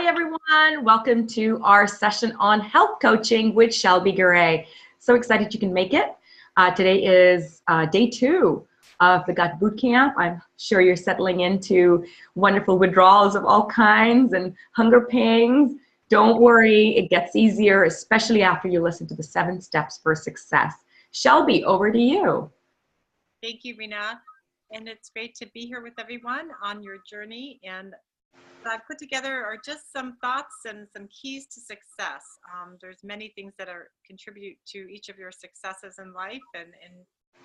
everyone. Welcome to our session on health coaching with Shelby Garay. So excited you can make it. Today is day 2 of the Gut Bootcamp. I'm sure you're settling into wonderful withdrawals of all kinds and hunger pangs. Don't worry, it gets easier, especially after you listen to the 7 steps for success. Shelby, over to you. Thank you, Rena. And it's great to be here with everyone on your journey. And what I've put together are just some thoughts and some keys to success. There's many things that contribute to each of your successes in life and in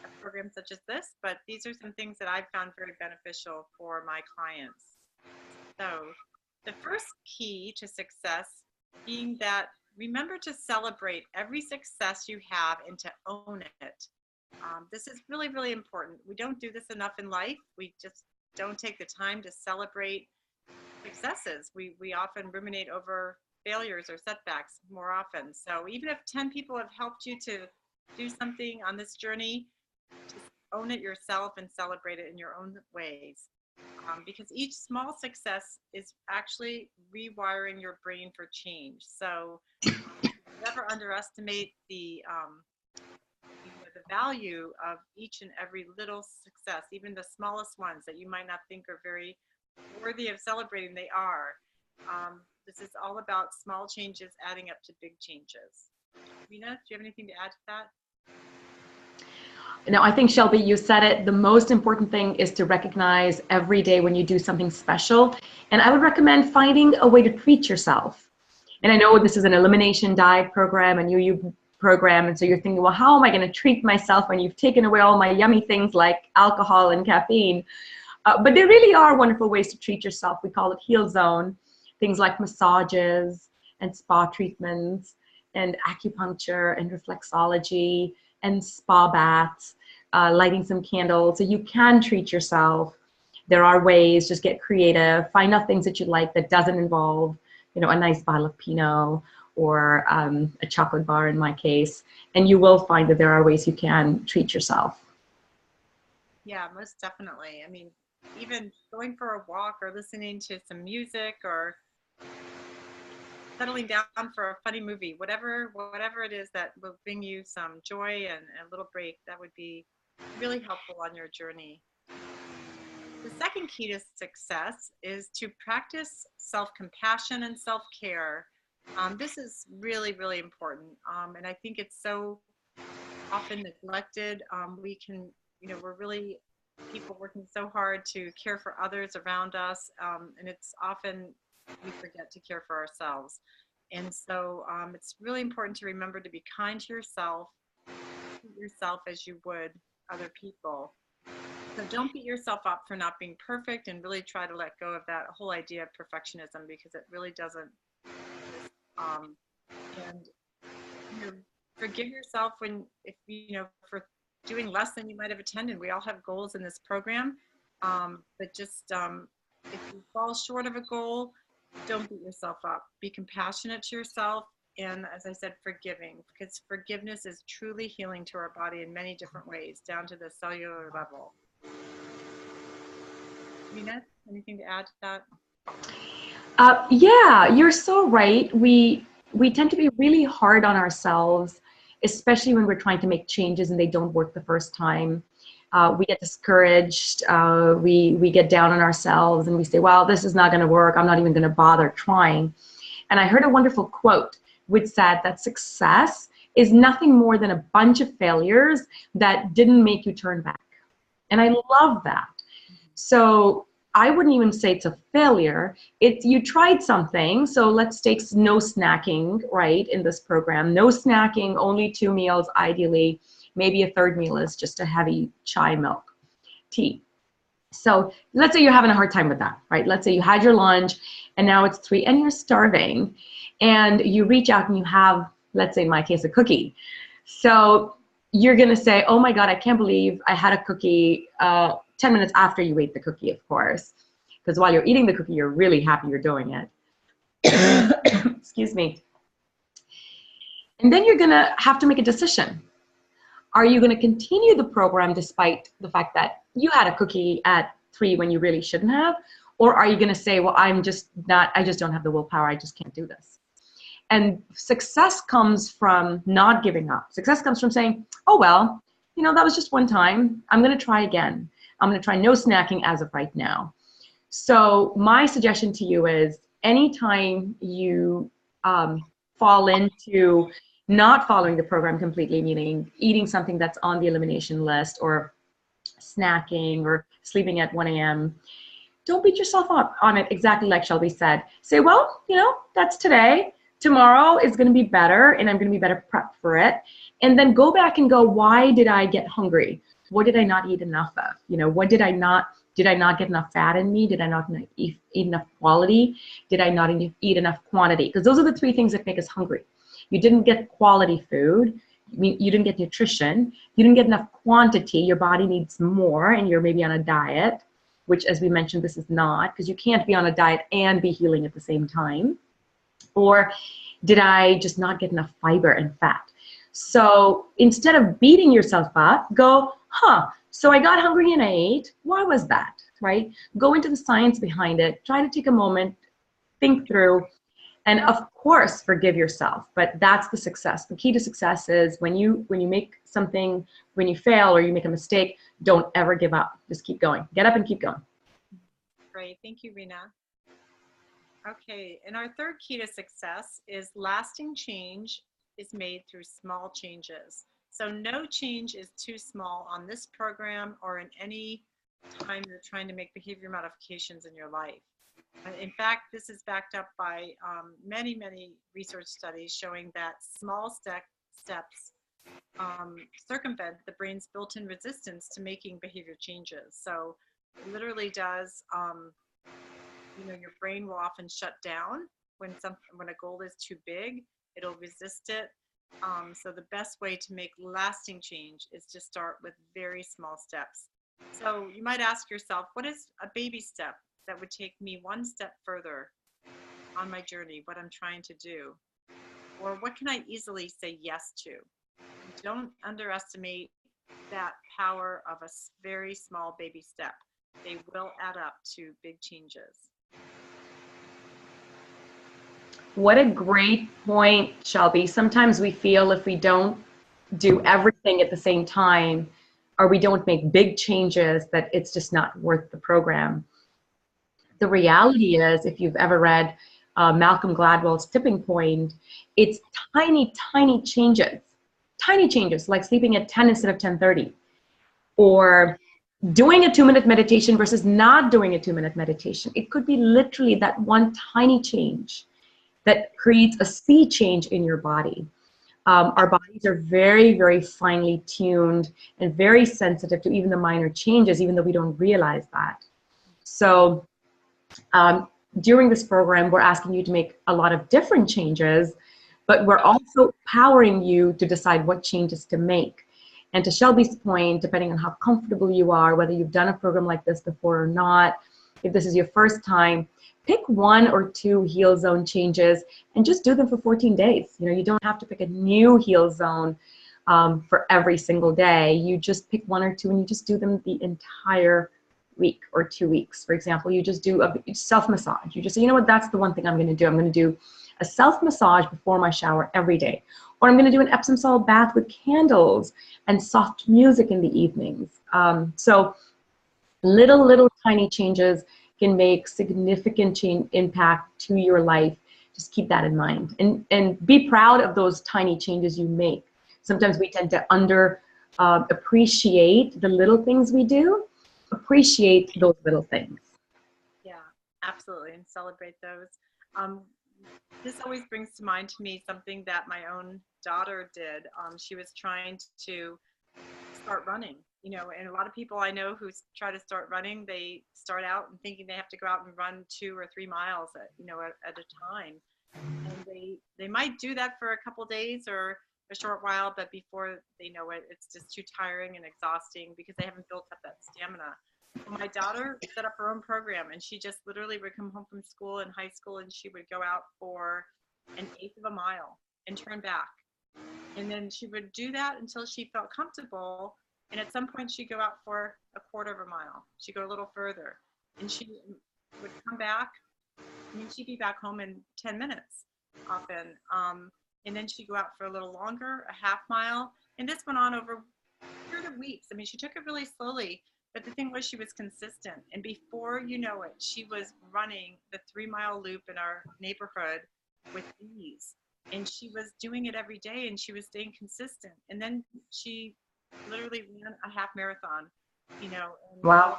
a program such as this, but these are some things that I've found very beneficial for my clients. So the first key to success being that remember to celebrate every success you have and to own it. This is really, really important. We don't do this enough in life. We just don't take the time to celebrate successes. We often ruminate over failures or setbacks more often. So even if 10 people have helped you to do something on this journey, just own it yourself and celebrate it in your own ways. Because each small success is actually rewiring your brain for change. So never underestimate the value of each and every little success, even the smallest ones that you might not think are very worthy of celebrating. They are. This is all about small changes adding up to big changes. Rena, do you have anything to add to that? No, I think, Shelby, you said it. The most important thing is to recognize every day when you do something special. And I would recommend finding a way to treat yourself. And I know this is an elimination diet program and you program, and so you're thinking, well, how am I going to treat myself when you've taken away all my yummy things like alcohol and caffeine? But there really are wonderful ways to treat yourself. We call it Heal Zone. Things like massages and spa treatments and acupuncture and reflexology and spa baths, lighting some candles. So you can treat yourself. There are ways, just get creative. Find out things that you like that doesn't involve, a nice bottle of Pinot or a chocolate bar in my case. And you will find that there are ways you can treat yourself. Yeah, most definitely. I mean, even going for a walk or listening to some music or settling down for a funny movie, whatever it is that will bring you some joy and a little break, that would be really helpful on your journey. The second key to success is to practice self-compassion and self-care. This is really, really important. And I think it's so often neglected. We're really people working so hard to care for others around us, and it's often we forget to care for ourselves. And so it's really important to remember to be kind to yourself, treat yourself as you would other people. So don't beat yourself up for not being perfect, and really try to let go of that whole idea of perfectionism, because it really doesn't. And forgive yourself for doing less than you might have attended. We all have goals in this program, but just if you fall short of a goal, don't beat yourself up. Be compassionate to yourself, and as I said, forgiving, because forgiveness is truly healing to our body in many different ways, down to the cellular level. Rena, anything to add to that? Yeah, you're so right. We tend to be really hard on ourselves, especially when we're trying to make changes and they don't work the first time. We get discouraged, we get down on ourselves, and we say, well, this is not going to work. I'm not even going to bother trying. And I heard a wonderful quote which said that success is nothing more than a bunch of failures that didn't make you turn back. And I love that. So I wouldn't even say it's a failure. You tried something. So let's take no snacking, right, in this program. No snacking, only 2 meals ideally. Maybe a third meal is just a heavy chai milk tea. So let's say you're having a hard time with that, right? Let's say you had your lunch and now it's 3 and you're starving, and you reach out and you have, let's say in my case, a cookie. So you're going to say, oh my God, I can't believe I had a cookie 10 minutes after you ate the cookie, of course, because while you're eating the cookie, you're really happy you're doing it. Excuse me. And then you're going to have to make a decision. Are you going to continue the program despite the fact that you had a cookie at 3 when you really shouldn't have? Or are you going to say, well, I just don't have the willpower. I just can't do this. And success comes from not giving up. Success comes from saying, oh, well, that was just one time. I'm going to try again. I'm going to try no snacking as of right now. So my suggestion to you is anytime you fall into not following the program completely, meaning eating something that's on the elimination list or snacking or sleeping at 1 a.m., don't beat yourself up on it, exactly like Shelby said. Say, well, that's today. Tomorrow is going to be better, and I'm going to be better prepped for it. And then go back and go, why did I get hungry? What did I not eat enough of? What did I not get enough fat in me? Did I not eat enough quality? Did I not eat enough quantity? Because those are the three things that make us hungry. You didn't get quality food. You didn't get nutrition. You didn't get enough quantity. Your body needs more, and you're maybe on a diet, which, as we mentioned, this is not, because you can't be on a diet and be healing at the same time. Or did I just not get enough fiber and fat? So instead of beating yourself up, go, so I got hungry and I ate. Why was that, right? Go into the science behind it. Try to take a moment, think through, and of course, forgive yourself. But that's the success. The key to success is when you make something, when you fail or you make a mistake, don't ever give up. Just keep going. Get up and keep going. Great. Thank you, Rena. Okay, and our third key to success is lasting change is made through small changes. So no change is too small on this program or in any time you're trying to make behavior modifications in your life. In fact, this is backed up by many, many research studies showing that small steps circumvent the brain's built-in resistance to making behavior changes. So it literally does, your brain will often shut down when a goal is too big. It'll resist it. So the best way to make lasting change is to start with very small steps. So you might ask yourself, what is a baby step that would take me one step further on my journey, what I'm trying to do? Or what can I easily say yes to? Don't underestimate that power of a very small baby step. They will add up to big changes. What a great point, Shelby. Sometimes we feel if we don't do everything at the same time, or we don't make big changes, that it's just not worth the program. The reality is, if you've ever read Malcolm Gladwell's Tipping Point, it's tiny, tiny changes, like sleeping at 10 instead of 10:30, or doing a 2-minute meditation versus not doing a 2-minute meditation. It could be literally that one tiny change that creates a sea change in your body. Our bodies are very, very finely tuned and very sensitive to even the minor changes, even though we don't realize that. So during this program, we're asking you to make a lot of different changes, but we're also powering you to decide what changes to make. And to Shelby's point, depending on how comfortable you are, whether you've done a program like this before or not, if this is your first time, pick 1 or 2 heal zone changes and just do them for 14 days. You don't have to pick a new heal zone for every single day. You just pick 1 or 2 and you just do them the entire week or 2 weeks. For example, you just do a self-massage. You just say, you know what, that's the one thing I'm going to do. I'm going to do a self-massage before my shower every day. Or I'm going to do an Epsom salt bath with candles and soft music in the evenings. So little tiny changes can make significant impact to your life. Just keep that in mind. And be proud of those tiny changes you make. Sometimes we tend to appreciate the little things we do. Appreciate those little things. Yeah, absolutely, and celebrate those. This always brings to mind to me something that my own daughter did. She was trying to start running, and a lot of people I know who try to start running, they start out and thinking they have to go out and run 2 or 3 miles at a time. And they might do that for a couple days or a short while, but before they know it, it's just too tiring and exhausting because they haven't built up that stamina. Well, my daughter set up her own program, and she just literally would come home from school in high school and she would go out for 1/8 of a mile and turn back. And then she would do that until she felt comfortable. And at some point she'd go out for 1/4 of a mile. She'd go a little further. And would come back. I mean, she'd be back home in 10 minutes often. And then she'd go out for a little longer, a half mile. And this went on over a period of weeks. I mean, she took it really slowly, but the thing was she was consistent. And before you know it, she was running the 3-mile loop in our neighborhood with ease. And she was doing it every day, and she was staying consistent. And then she literally ran a half marathon, you know, in Wow.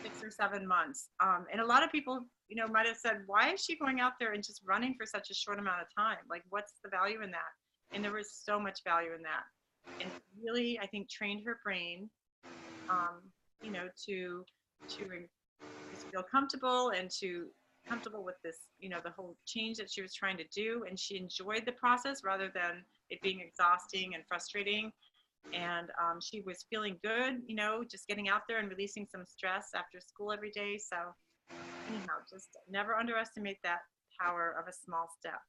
6 or 7 months. And a lot of people, you know, might have said, why is she going out there and just running for such a short amount of time? Like, what's the value in that? And there was so much value in that. And it really, I think, trained her brain, you know, to just feel comfortable and to comfortable with this, you know, the whole change that she was trying to do. And she enjoyed the process rather than it being exhausting and frustrating. And she was feeling good, you know, just getting out there and releasing some stress after school every day. So anyhow, just never underestimate that power of a small step,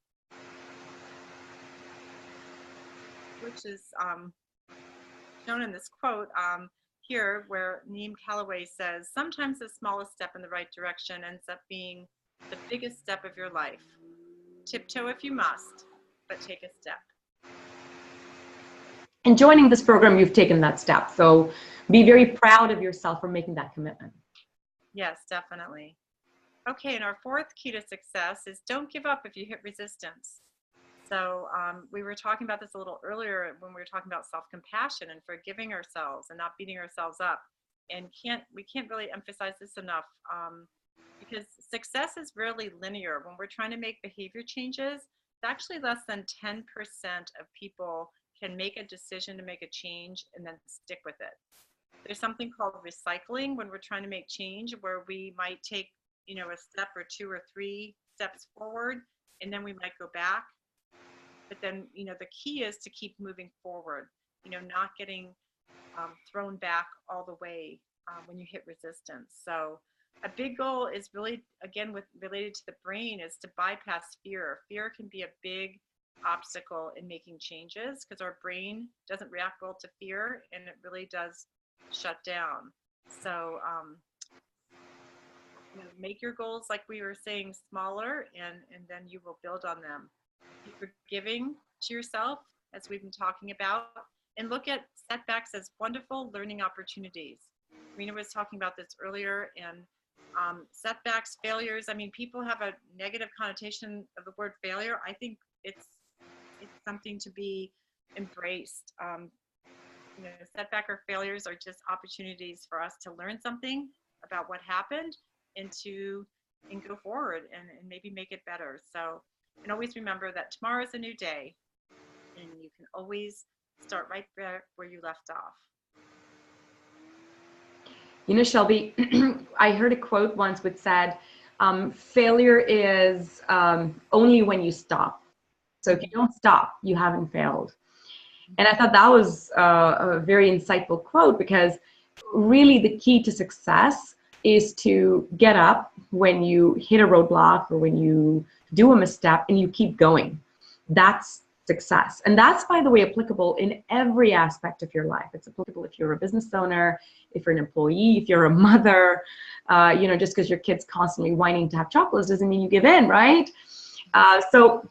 which is shown in this quote here, where Neem Calloway says, sometimes the smallest step in the right direction ends up being the biggest step of your life. Tiptoe if you must, but take a step. In joining this program, you've taken that step. So be very proud of yourself for making that commitment. Yes, definitely. Okay, and our fourth key to success is don't give up if you hit resistance. So we were talking about this a little earlier when we were talking about self-compassion and forgiving ourselves and not beating ourselves up. And we can't really emphasize this enough because success is rarely linear. When we're trying to make behavior changes, it's actually less than 10% of people can make a decision to make a change and then stick with it. There's something called recycling when we're trying to make change, where we might take, you know, a step or 2 or 3 steps forward, and then we might go back. But then, you know, the key is to keep moving forward, you know, not getting thrown back all the way when you hit resistance. So a big goal is really, again, related to the brain, is to bypass fear. Fear can be a big obstacle in making changes because our brain doesn't react well to fear, and it really does shut down. So you know, make your goals, like we were saying, smaller, and then you will build on them. Be forgiving to yourself, as we've been talking about, and look at setbacks as wonderful learning opportunities. Rena was talking about this earlier, and setbacks, failures, I mean, people have a negative connotation of the word failure. I think it's something to be embraced. You know, setback or failures are just opportunities for us to learn something about what happened and go forward and maybe make it better. So, and always remember that tomorrow is a new day, and you can always start right there where you left off. You know, Shelby, I heard a quote once which said, failure is only when you stop. So if you don't stop, you haven't failed. And I thought that was a very insightful quote, because really the key to success is to get up when you hit a roadblock or when you do a misstep and you keep going. That's success. And that's, by the way, applicable in every aspect of your life. It's applicable if you're a business owner, if you're an employee, if you're a mother. You know, just because your kid's constantly whining to have chocolates doesn't mean you give in, right? So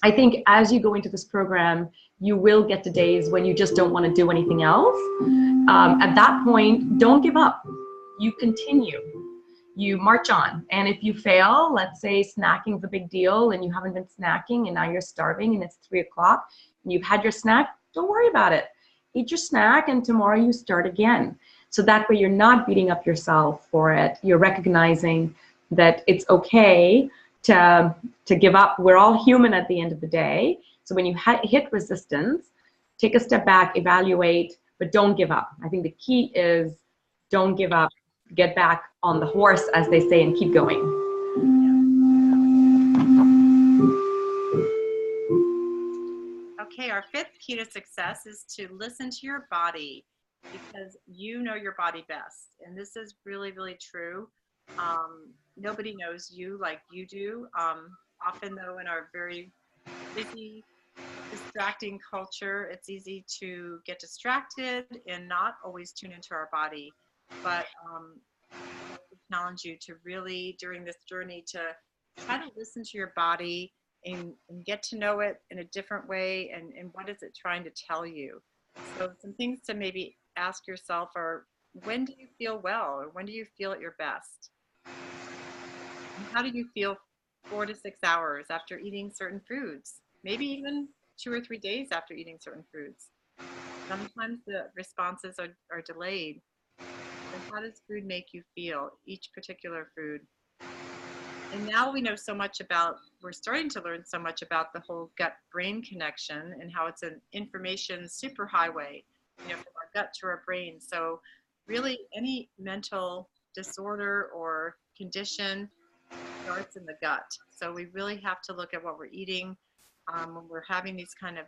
I think as you go into this program, you will get to days when you just don't want to do anything else. At that point, don't give up. You continue. You march on. And if you fail, let's say snacking is a big deal and you haven't been snacking and now you're starving and it's 3 o'clock and you've had your snack, don't worry about it. Eat your snack and tomorrow you start again. So that way you're not beating up yourself for it. You're recognizing that it's okay to give up. We're all human at the end of the day. So when you hit resistance, take a step back, evaluate, but don't give up. I think the key is don't give up. Get back on the horse, as they say, and keep going. Okay, our 5th key to success is to listen to your body, because you know your body best. And this is really, really true. Nobody knows you like you do. Often, though, in our very busy, distracting culture, it's easy to get distracted and not always tune into our body. But the challenge you to really, during this journey, to try to listen to your body and get to know it in a different way, and what is it trying to tell you. So some things to maybe ask yourself are, when do you feel well, or when do you feel at your best? And how do you feel 4 to 6 hours after eating certain foods? Maybe even 2 or 3 days after eating certain foods. Sometimes the responses are delayed. And how does food make you feel, each particular food? And now we know so much about, we're starting to learn so much about the whole gut-brain connection and how it's an information superhighway, from our gut to our brain. So really any mental disorder or condition starts in the gut. So we really have to look at what we're eating when we're having these kind of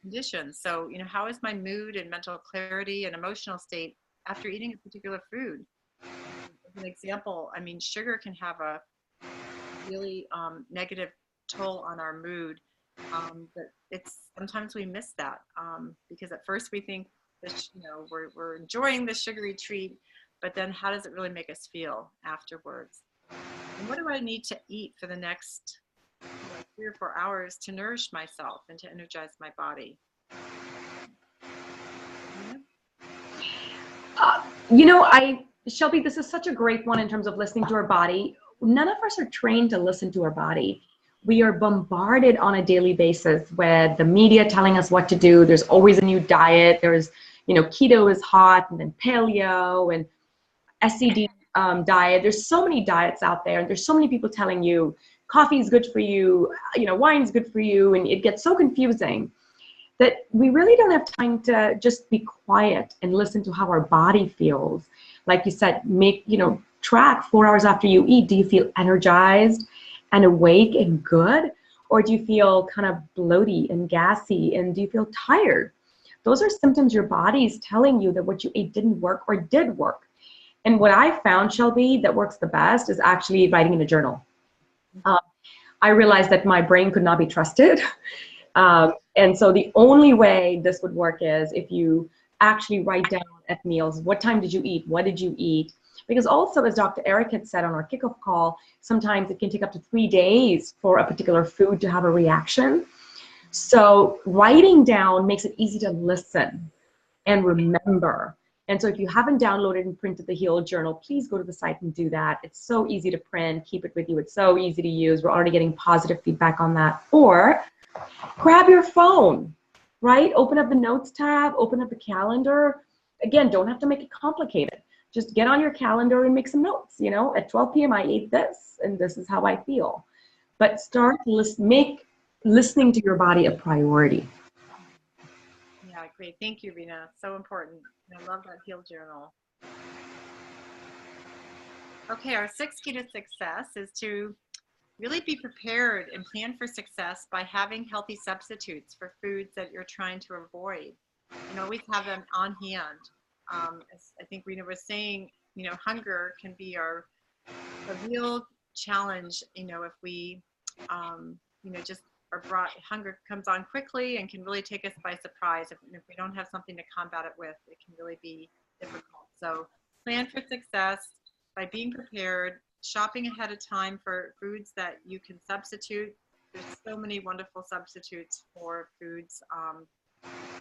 conditions. So, how is my mood and mental clarity and emotional state after eating a particular food? As an example, sugar can have a really negative toll on our mood, but sometimes we miss that because at first we think that we're enjoying the sugary treat, but then how does it really make us feel afterwards? And what do I need to eat for the next 3 or 4 hours to nourish myself and to energize my body? Shelby, this is such a great one in terms of listening to our body. None of us are trained to listen to our body. We are bombarded on a daily basis with the media telling us what to do. There's always a new diet. There's, keto is hot, and then paleo and SCD diet. There's so many diets out there, and there's so many people telling you coffee is good for you, wine is good for you, and it gets so confusing that we really don't have time to just be quiet and listen to how our body feels. Like you said, track 4 hours after you eat. Do you feel energized and awake and good? Or do you feel kind of bloaty and gassy? And do you feel tired? Those are symptoms your body is telling you that what you ate didn't work or did work. And what I found, Shelby, that works the best is actually writing in a journal. I realized that my brain could not be trusted. And so the only way this would work is if you actually write down at meals, what time did you eat? What did you eat? Because also, as Dr. Eric had said on our kickoff call, sometimes it can take up to 3 days for a particular food to have a reaction. So writing down makes it easy to listen and remember. And so if you haven't downloaded and printed the Heal Journal, please go to the site and do that. It's so easy to print. Keep it with you. It's so easy to use. We're already getting positive feedback on that. Or grab your phone, right? Open up the notes tab, open up the calendar. Again, don't have to make it complicated. Just get on your calendar and make some notes. At 12 p.m. I ate this, and this is how I feel. But make listening to your body a priority. Yeah, great. Thank you, Rena. So important. I love that Heal Journal. Okay, our 6th key to success is to really be prepared and plan for success by having healthy substitutes for foods that you're trying to avoid. And always have them on hand. As I think Rena was saying, hunger can be a real challenge, if we, just are brought, hunger comes on quickly and can really take us by surprise. If we don't have something to combat it with, it can really be difficult. So plan for success by being prepared, shopping ahead of time for foods that you can substitute. There's so many wonderful substitutes for foods,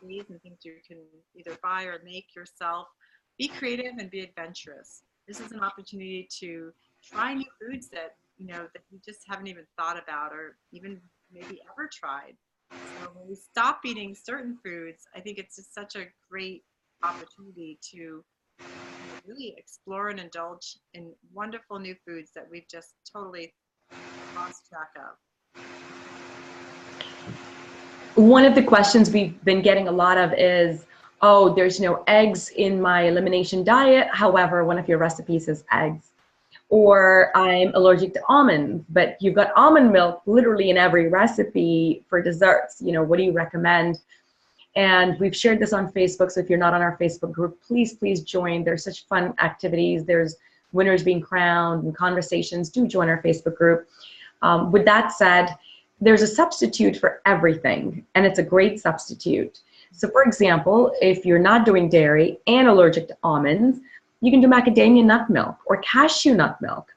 and things you can either buy or make yourself. Be creative and be adventurous. This is an opportunity to try new foods that that you just haven't even thought about or even maybe ever tried. So when we stop eating certain foods, I think it's just such a great opportunity to really explore and indulge in wonderful new foods that we've just totally lost track of. One of the questions we've been getting a lot of is, oh, there's no eggs in my elimination diet. However, one of your recipes is eggs. Or I'm allergic to almonds, but you've got almond milk literally in every recipe for desserts. What do you recommend? And we've shared this on Facebook. So if you're not on our Facebook group, please join. There's such fun activities. There's winners being crowned and conversations. Do join our Facebook group. With that said, there's a substitute for everything, and it's a great substitute. So for example, if you're not doing dairy and allergic to almonds, You can do macadamia nut milk or cashew nut milk.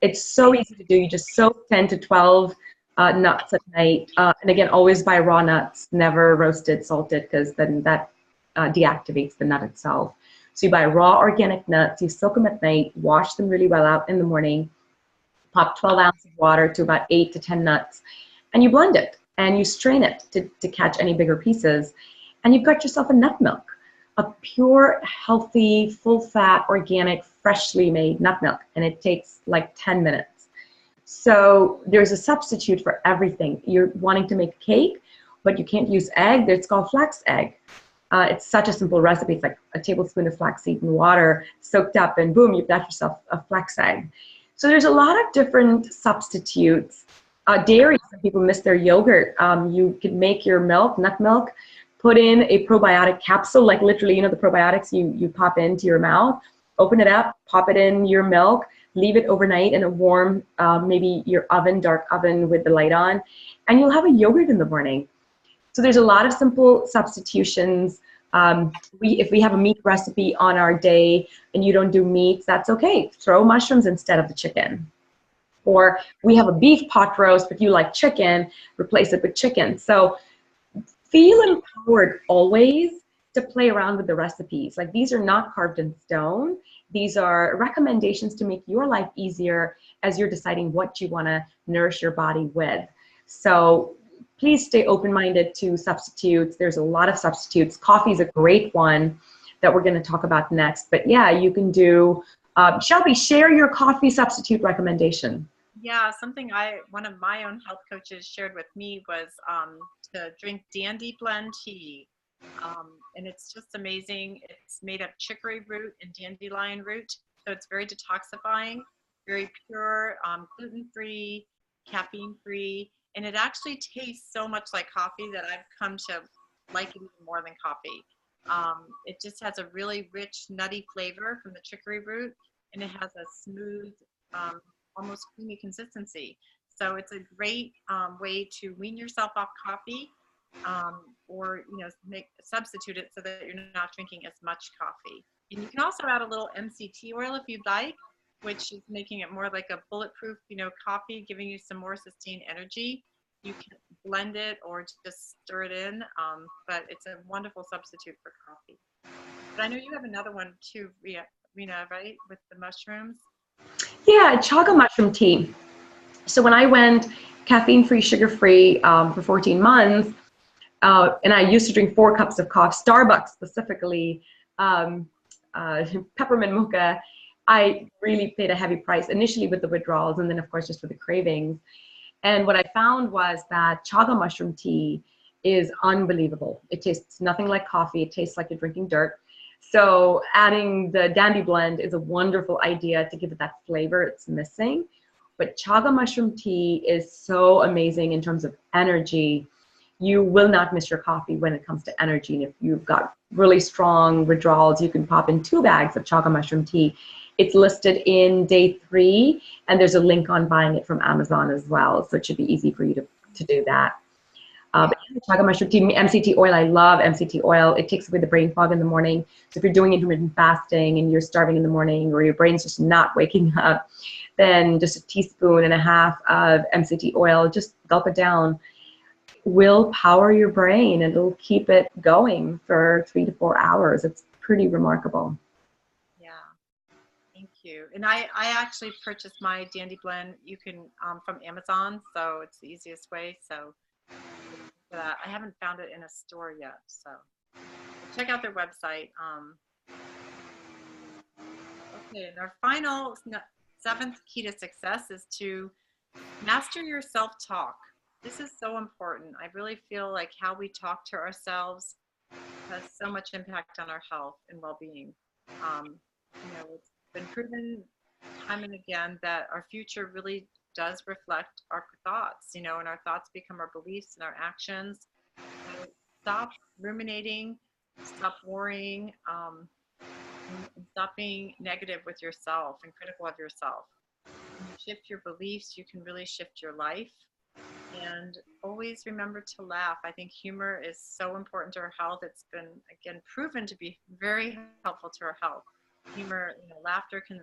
It's so easy to do. You just soak 10 to 12 nuts at night. And again, always buy raw nuts, never roasted, salted, because then that deactivates the nut itself. So you buy raw organic nuts, you soak them at night, wash them really well out in the morning, pop 12 ounces of water to about 8 to 10 nuts, and you blend it and you strain it to catch any bigger pieces. And you've got yourself a nut milk, a pure, healthy, full fat, organic, freshly made nut milk. And it takes like 10 minutes. So there's a substitute for everything. You're wanting to make cake, but you can't use egg. It's called flax egg. It's such a simple recipe. It's like a tablespoon of flaxseed in water, soaked up, and boom, you've got yourself a flax egg. So there's a lot of different substitutes. Dairy, some people miss their yogurt. You can make your milk, nut milk, put in a probiotic capsule, like literally, you know, the probiotics you pop into your mouth, open it up, pop it in your milk, leave it overnight in a warm, maybe your oven, dark oven with the light on, and you'll have a yogurt in the morning. So there's a lot of simple substitutions. If we have a meat recipe on our day and you don't do meats, that's okay. Throw mushrooms instead of the chicken. Or we have a beef pot roast, but you like chicken, replace it with chicken. So feel empowered always to play around with the recipes. Like, these are not carved in stone. These are recommendations to make your life easier as you're deciding what you want to nourish your body with. So please stay open-minded to substitutes. There's a lot of substitutes. Coffee is a great one that we're going to talk about next. But yeah, you can do, Shelby, share your coffee substitute recommendation. Yeah, something one of my own health coaches shared with me was to drink dandy blend tea. And it's just amazing. It's made of chicory root and dandelion root. So it's very detoxifying, very pure, gluten-free, caffeine-free. And it actually tastes so much like coffee that I've come to like it even more than coffee. It just has a really rich, nutty flavor from the chicory root, and it has a smooth, almost creamy consistency. So it's a great way to wean yourself off coffee, or substitute it so that you're not drinking as much coffee. And you can also add a little MCT oil if you'd like, which is making it more like a bulletproof, coffee, giving you some more sustained energy. You can blend it or just stir it in, but it's a wonderful substitute for coffee. But I know you have another one too, Rena, right, with the mushrooms? Yeah, chaga mushroom tea. So when I went caffeine-free, sugar-free for 14 months, and I used to drink 4 cups of coffee, Starbucks specifically, peppermint mocha, I really paid a heavy price initially with the withdrawals, and then of course just for the cravings. And what I found was that chaga mushroom tea is unbelievable. It tastes nothing like coffee. It tastes like you're drinking dirt. So adding the dandy blend is a wonderful idea to give it that flavor it's missing. But chaga mushroom tea is so amazing in terms of energy. You will not miss your coffee when it comes to energy. And if you've got really strong withdrawals, you can pop in 2 bags of chaga mushroom tea. It's listed in day 3, and there's a link on buying it from Amazon as well. So it should be easy for you to do that. But chaga mushroom tea, MCT oil, I love MCT oil. It takes away the brain fog in the morning. So if you're doing intermittent fasting and you're starving in the morning, or your brain's just not waking up, then just a teaspoon and a half of MCT oil, just gulp it down, will power your brain, and it'll keep it going for 3 to 4 hours. It's pretty remarkable. Yeah, thank you. And I actually purchased my dandy blend. You can from Amazon, so it's the easiest way. So I haven't found it in a store yet, so check out their website. Okay, and our final 7th key to success is to master your self-talk. This is so important. I really feel like how we talk to ourselves has so much impact on our health and well-being. It's been proven time and again that our future really does reflect our thoughts, and our thoughts become our beliefs and our actions. So stop ruminating, stop worrying, and stop being negative with yourself and critical of yourself. When you shift your beliefs, you can really shift your life. And always remember to laugh. I think humor is so important to our health. It's been, again, proven to be very helpful to our health. Humor, laughter can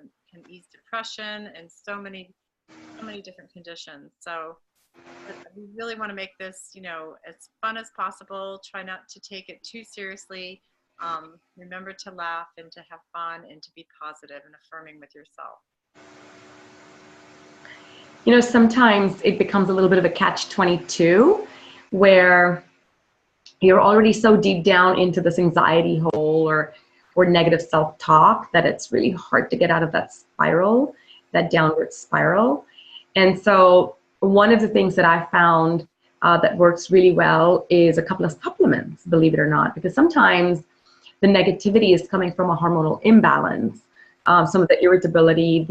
ease depression and so many different conditions. So we really want to make this, as fun as possible. Try not to take it too seriously. Remember to laugh and to have fun and to be positive and affirming with yourself. Sometimes it becomes a little bit of a catch-22 where you're already so deep down into this anxiety hole or negative self-talk that it's really hard to get out of that spiral, that downward spiral. And so one of the things that I found that works really well is a couple of supplements, believe it or not, because sometimes the negativity is coming from a hormonal imbalance. Some of the irritability,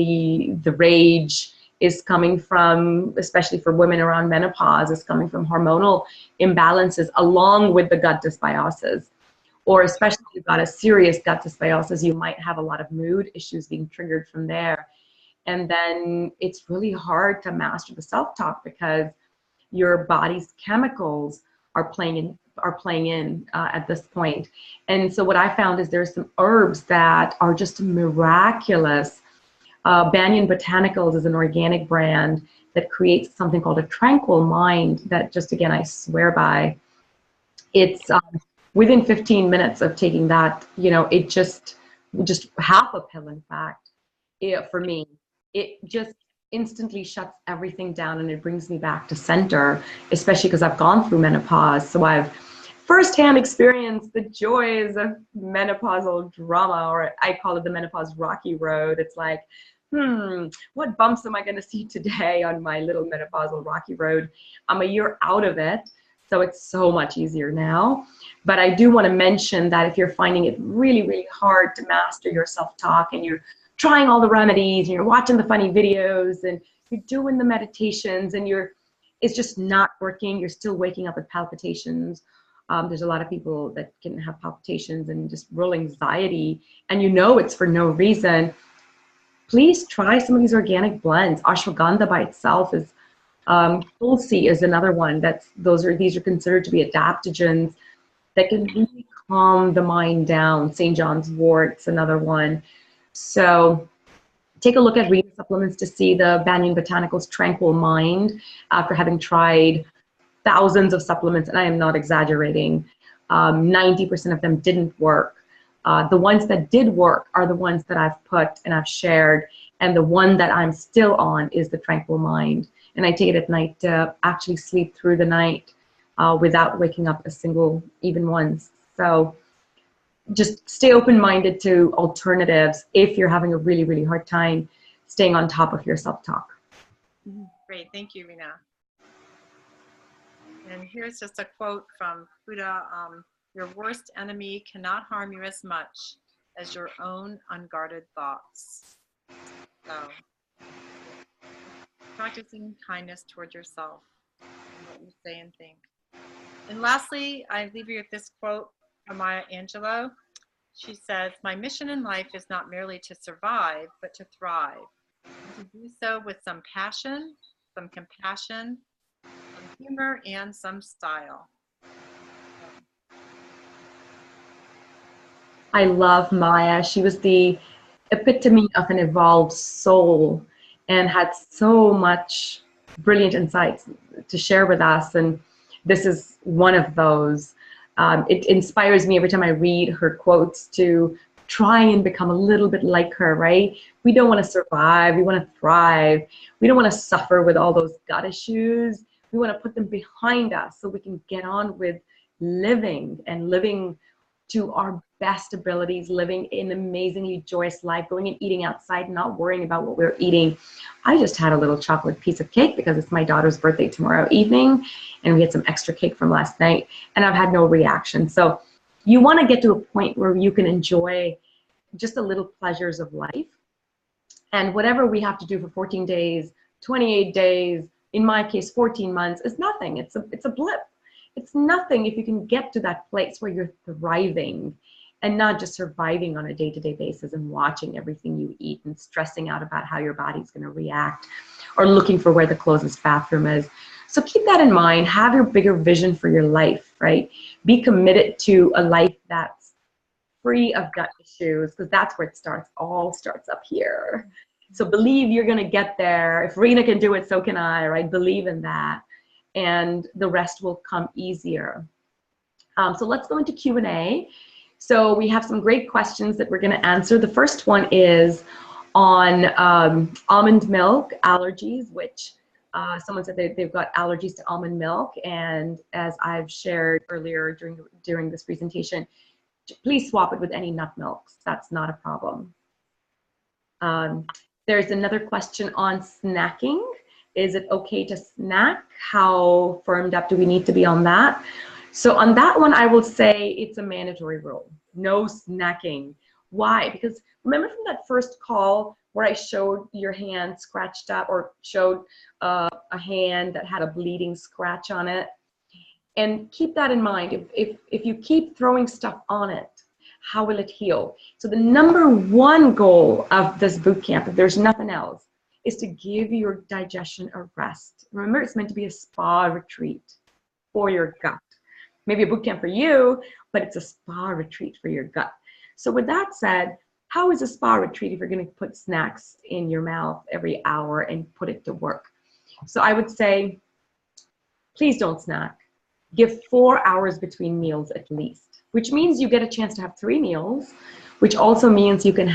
the rage is coming from, especially for women around menopause, is coming from hormonal imbalances along with the gut dysbiosis. Or especially if you've got a serious gut dysbiosis, you might have a lot of mood issues being triggered from there. And then it's really hard to master the self-talk because your body's chemicals are playing in at this point. And so what I found is there's some herbs that are just miraculous. Banyan Botanicals is an organic brand that creates something called a tranquil mind that just, again, I swear by. It's within 15 minutes of taking that, it just half a pill, in fact, for me, it just instantly shuts everything down and it brings me back to center, especially because I've gone through menopause. So I've firsthand experienced the joys of menopausal drama, or I call it the menopause rocky road. It's like, what bumps am I going to see today on my little menopausal rocky road? I'm a year out of it, so it's so much easier now. But I do want to mention that if you're finding it really, really hard to master your self-talk and you're trying all the remedies and you're watching the funny videos and you're doing the meditations and it's just not working, you're still waking up with palpitations. There's a lot of people that can have palpitations and just real anxiety, and it's for no reason. Please try some of these organic blends. Ashwagandha by itself is, tulsi is another one. These are considered to be adaptogens that can really calm the mind down. St. John's wort's another one. So take a look at reading supplements to see the Banyan Botanicals Tranquil Mind after having tried thousands of supplements, and I am not exaggerating. 90% of them didn't work. The ones that did work are the ones that I've put and I've shared, and the one that I'm still on is the Tranquil Mind. And I take it at night to actually sleep through the night without waking up a single, even once. So just stay open-minded to alternatives if you're having a really, really hard time staying on top of your self-talk. Great, thank you, Rena. And here's just a quote from Buddha. Your worst enemy cannot harm you as much as your own unguarded thoughts. So, practicing kindness toward yourself and what you say and think. And lastly, I leave you with this quote from Maya Angelou. She says, "My mission in life is not merely to survive, but to thrive. And to do so with some passion, some compassion, some humor, and some style." I love Maya. She was the epitome of an evolved soul and had so much brilliant insights to share with us. And this is one of those. It inspires me every time I read her quotes to try and become a little bit like her, right? We don't want to survive. We want to thrive. We don't want to suffer with all those gut issues. We want to put them behind us so we can get on with living and living to our best abilities, living an amazingly joyous life, going and eating outside, not worrying about what we're eating. I just had a little chocolate piece of cake because it's my daughter's birthday tomorrow evening, and we had some extra cake from last night, and I've had no reaction. So you want to get to a point where you can enjoy just the little pleasures of life. And whatever we have to do for 14 days, 28 days, in my case, 14 months, is nothing. It's a blip. It's nothing if you can get to that place where you're thriving and not just surviving on a day-to-day basis and watching everything you eat and stressing out about how your body's going to react or looking for where the closest bathroom is. So keep that in mind. Have your bigger vision for your life, right? Be committed to a life that's free of gut issues, because that's where it starts. All starts up here. So believe you're going to get there. If Rena can do it, so can I, right? Believe in that. And the rest will come easier. So let's go into Q&A. So we have some great questions that we're going to answer. The first one is on almond milk allergies, which someone said they've got allergies to almond milk. And as I've shared earlier during this presentation, please swap it with any nut milks. That's not a problem. There's another question on snacking. Is it okay to snack? How firmed up do we need to be on that? So on that one, I will say it's a mandatory rule. No snacking. Why? Because remember from that first call where I showed your hand scratched up, or showed a hand that had a bleeding scratch on it? And keep that in mind. If you keep throwing stuff on it, how will it heal? So the number one goal of this boot camp, if there's nothing else, is to give your digestion a rest. Remember, it's meant to be a spa retreat for your gut. Maybe a boot camp for you, but it's a spa retreat for your gut. So with that said, how is a spa retreat if you're going to put snacks in your mouth every hour and put it to work? So I would say, please don't snack. Give 4 hours between meals at least, which means you get a chance to have 3 meals, which also means you can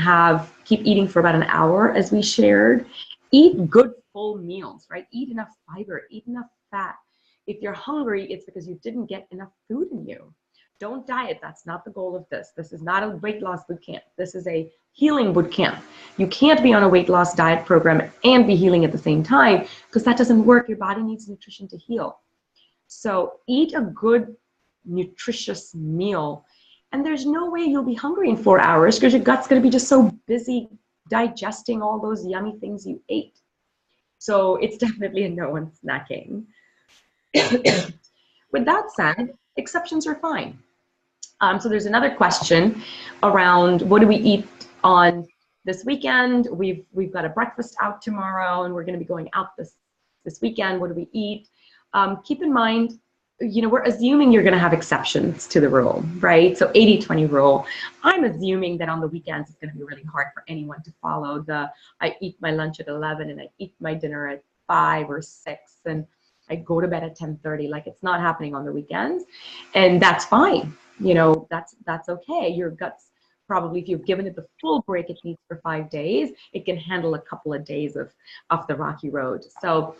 keep eating for about an hour, as we shared. Eat good full meals, right? Eat enough fiber, eat enough fat. If you're hungry, it's because you didn't get enough food in you. Don't diet. That's not the goal of this. This is not a weight loss boot camp. This is a healing boot camp. You can't be on a weight loss diet program and be healing at the same time, because that doesn't work. Your body needs nutrition to heal. So eat a good, nutritious meal. And there's no way you'll be hungry in 4 hours, because your gut's going to be just so busy digesting all those yummy things you ate. So it's definitely a no on snacking. With that said, exceptions are fine. So there's another question around what do we eat on this weekend? We've got a breakfast out tomorrow, and we're going to be going out this weekend. What do we eat? Keep in mind, we're assuming you're going to have exceptions to the rule, right? So 80-20 rule. I'm assuming that on the weekends it's going to be really hard for anyone to follow I eat my lunch at 11 and I eat my dinner at 5 or 6 and I go to bed at 10:30. Like, it's not happening on the weekends, and that's fine. That's okay. Your gut's probably, if you've given it the full break it needs for 5 days, it can handle a couple of days of the rocky road. So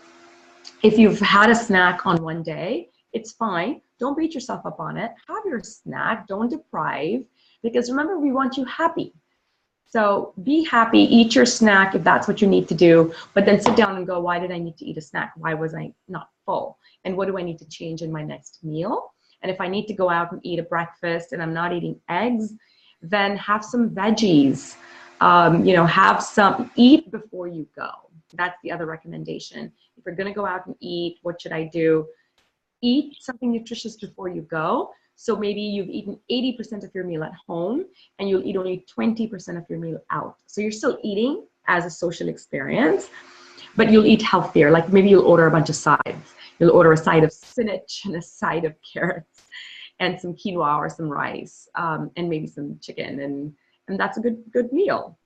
if you've had a snack on one day, it's fine. Don't beat yourself up on it. Have your snack. Don't deprive, because remember, we want you happy. So be happy, eat your snack if that's what you need to do, but then sit down and go, why did I need to eat a snack? Why was I not full? And what do I need to change in my next meal? And if I need to go out and eat a breakfast and I'm not eating eggs, then have some veggies. Eat before you go. That's the other recommendation. If you're going to go out and eat, what should I do? Eat something nutritious before you go. So maybe you've eaten 80% of your meal at home and you'll eat only 20% of your meal out. So you're still eating as a social experience, but you'll eat healthier. Like, maybe you'll order a bunch of sides. You'll order a side of spinach and a side of carrots and some quinoa or some rice, and maybe some chicken, and that's a good meal.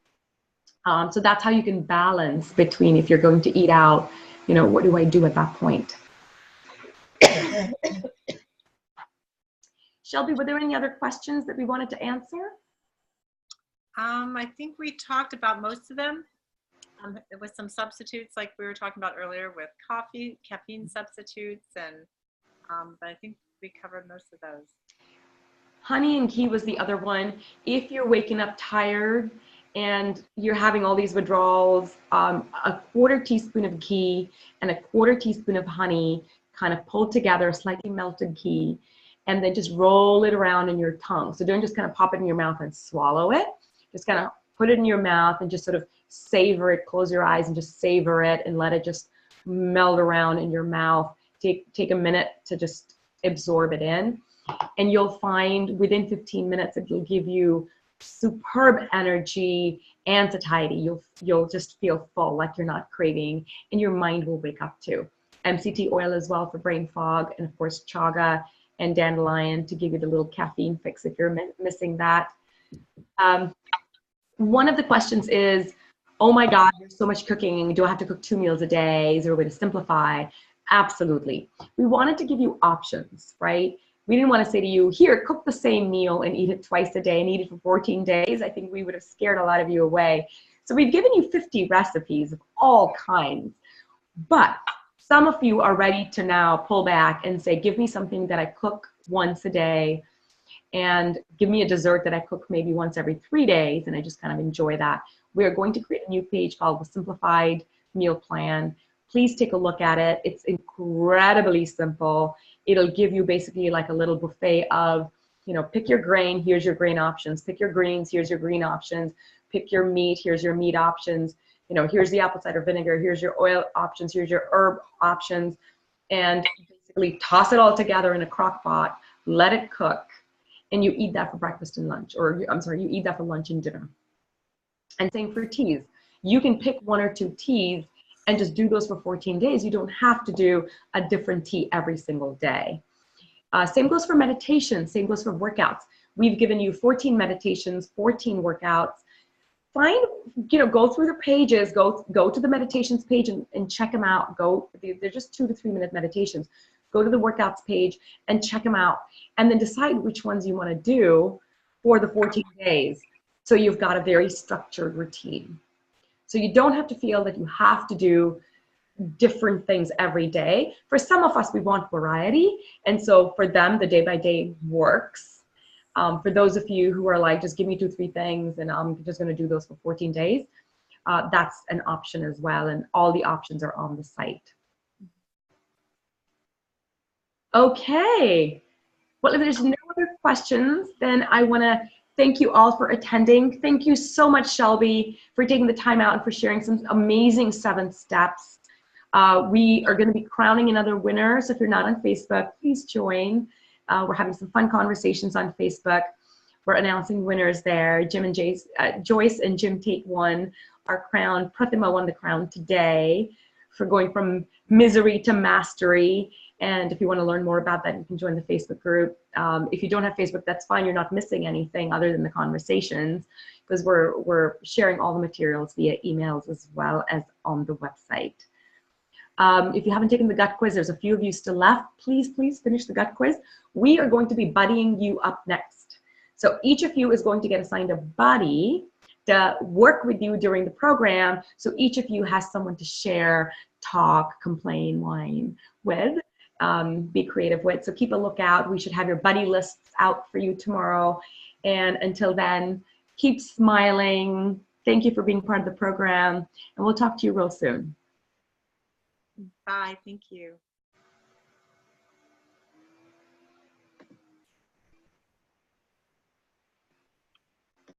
So that's how you can balance between, if you're going to eat out, what do I do at that point? Shelby, were there any other questions that we wanted to answer? I think we talked about most of them. With some substitutes, like we were talking about earlier, with caffeine substitutes, but I think we covered most of those. Honey and ghee was the other one. If you're waking up tired and you're having all these withdrawals, a 1/4 teaspoon of ghee and a 1/4 teaspoon of honey kind of pulled together, slightly melted ghee, and then just roll it around in your tongue. So don't just kind of pop it in your mouth and swallow it. Just kind of put it in your mouth and just sort of savor it. Close your eyes and just savor it and let it just melt around in your mouth. Take a minute to just absorb it in. And you'll find within 15 minutes it will give you superb energy and satiety. You'll just feel full, like you're not craving, and your mind will wake up too. MCT oil as well for brain fog, and of course chaga and dandelion to give you the little caffeine fix if you're missing that. One of the questions is, oh my God, there's so much cooking. Do I have to cook 2 meals a day? Is there a way to simplify? Absolutely. We wanted to give you options, right? We didn't want to say to you, here, cook the same meal and eat it twice a day and eat it for 14 days. I think we would have scared a lot of you away. So we've given you 50 recipes of all kinds, but some of you are ready to now pull back and say, give me something that I cook once a day, and give me a dessert that I cook maybe once every 3 days, and I just kind of enjoy that. We are going to create a new page called the Simplified Meal Plan. Please take a look at it. It's incredibly simple. It'll give you basically like a little buffet of, pick your grain, here's your grain options. Pick your greens, here's your green options. Pick your meat, here's your meat options. Here's the apple cider vinegar, here's your oil options, here's your herb options. And basically toss it all together in a crock pot, let it cook, and you eat that for breakfast and lunch, or I'm sorry, you eat that for lunch and dinner. And same for teas. You can pick 1 or 2 teas and just do those for 14 days. You don't have to do a different tea every single day. Same goes for meditation, same goes for workouts. We've given you 14 meditations, 14 workouts. Go through the pages, go to the meditations page and check them out. They're just 2 to 3 minute meditations. Go to the workouts page and check them out, and then decide which ones you want to do for the 14 days. So you've got a very structured routine. So you don't have to feel that you have to do different things every day. For some of us, we want variety. And so for them, the day by day works. For those of you who are like, just give me 2, 3 things and I'm just going to do those for 14 days, that's an option as well. And all the options are on the site. Okay. Well, if there's no other questions, then I want to thank you all for attending. Thank you so much, Shelby, for taking the time out and for sharing some amazing 7 steps. We are going to be crowning another winner. So if you're not on Facebook, please join. We're having some fun conversations on Facebook. We're announcing winners there. Joyce and Jim Tate won our crown. Pratima won the crown today for going from misery to mastery. And if you want to learn more about that, you can join the Facebook group. If you don't have Facebook, that's fine. You're not missing anything other than the conversations, because we're sharing all the materials via emails as well as on the website. If you haven't taken the gut quiz, there's a few of you still left. Please finish the gut quiz. We are going to be buddying you up next. So each of you is going to get assigned a buddy to work with you during the program. So each of you has someone to share, talk, complain, whine with, be creative with. So keep a lookout. We should have your buddy lists out for you tomorrow. And until then, keep smiling. Thank you for being part of the program. And we'll talk to you real soon. Bye. Thank you.